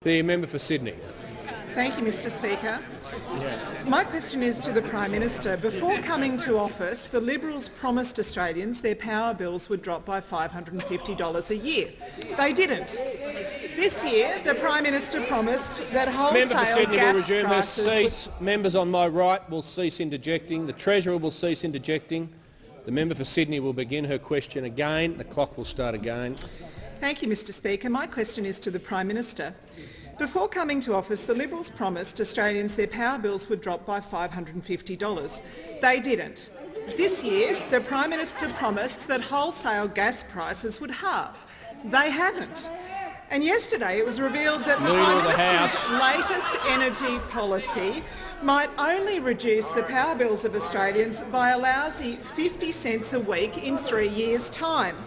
The member for Sydney. Thank you, Mr Speaker. My question is to the Prime Minister. Before coming to office, the Liberals promised Australians their power bills would drop by $550 a year. They didn't. This year, the Prime Minister promised that wholesale Member for Sydney will resume her prices seat. Members on my right will cease interjecting. The Treasurer will cease interjecting. The member for Sydney will begin her question again. The clock will start again. Thank you, Mr Speaker. My question is to the Prime Minister. Before coming to office, the Liberals promised Australians their power bills would drop by $550. They didn't. This year, the Prime Minister promised that wholesale gas prices would halve. They haven't. And yesterday it was revealed that the Prime Minister's latest energy policy might only reduce the power bills of Australians by a lousy 50 cents a week in 3 years' time.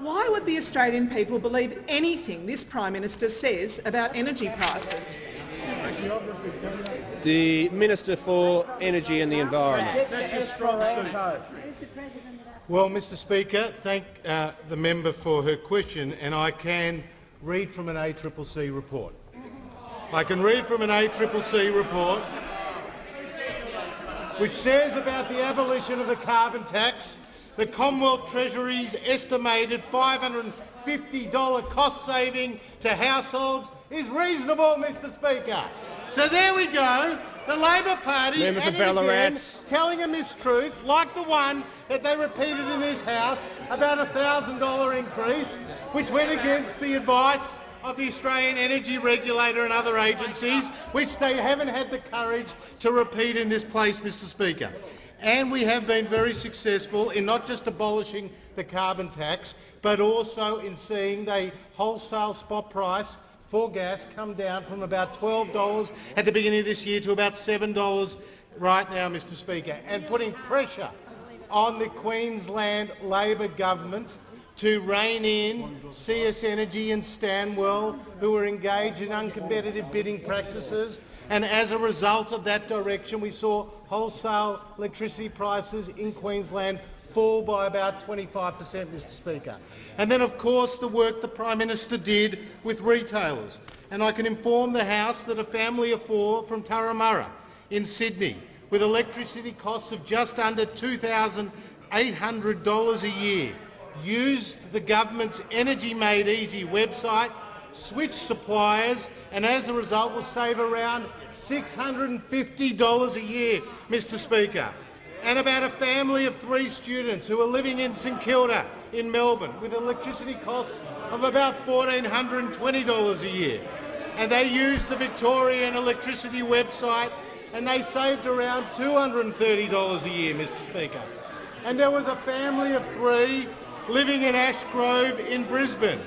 Why would the Australian people believe anything this Prime Minister says about energy prices? The Minister for Energy and the Environment. Well, Mr Speaker, thank the member for her question, and I can read from an ACCC report. I can read from an ACCC report which says about the abolition of the carbon tax, the Commonwealth Treasury's estimated $550 cost saving to households is reasonable, Mr Speaker. So there we go. The Labor Party Member for Ballarat. telling a mistruth like the one that they repeated in this House about a $1,000 increase, which went against the advice of the Australian Energy Regulator and other agencies, which they haven't had the courage to repeat in this place, Mr Speaker. And we have been very successful in not just abolishing the carbon tax, but also in seeing the wholesale spot price for gas come down from about $12 at the beginning of this year to about $7 right now, Mr Speaker, and putting pressure on the Queensland Labor government to rein in CS Energy and Stanwell, who are engaged in uncompetitive bidding practices. And as a result of that direction, we saw wholesale electricity prices in Queensland fall by about 25%, Mr Speaker. And then, of course, the work the Prime Minister did with retailers. And I can inform the House that a family of four from Turramurra in Sydney, with electricity costs of just under $2,800 a year, used the government's Energy Made Easy website, switched suppliers, and as a result will save around $650 a year, Mr Speaker. And about a family of 3 students who are living in St Kilda in Melbourne with electricity costs of about $1,420 a year. And they used the Victorian electricity website and they saved around $230 a year, Mr Speaker. And there was a family of 3 living in Ashgrove in Brisbane,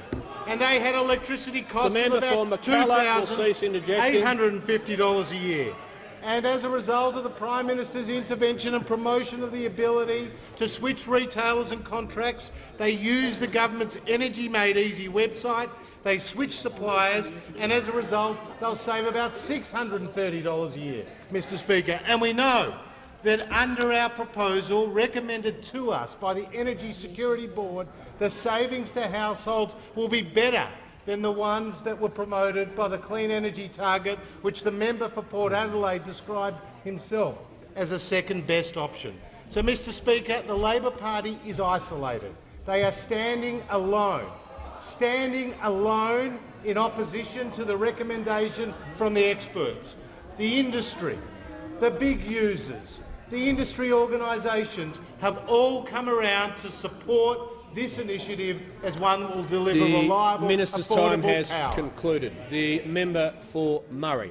and they had electricity costs of about $2,850 a year. And as a result of the Prime Minister's intervention and promotion of the ability to switch retailers and contracts, they used the government's Energy Made Easy website, they switched suppliers, and as a result they'll save about $630 a year, Mr Speaker. And we know that under our proposal recommended to us by the Energy Security Board, the savings to households will be better than the ones that were promoted by the Clean Energy Target, which the member for Port Adelaide described himself as a second-best option. So, Mr Speaker, the Labor Party is isolated. They are standing alone in opposition to the recommendation from the experts, the industry, the big users, the industry organisations have all come around to support this initiative as one that will deliver reliable, The Minister's affordable time has power. concluded. The member for Murray.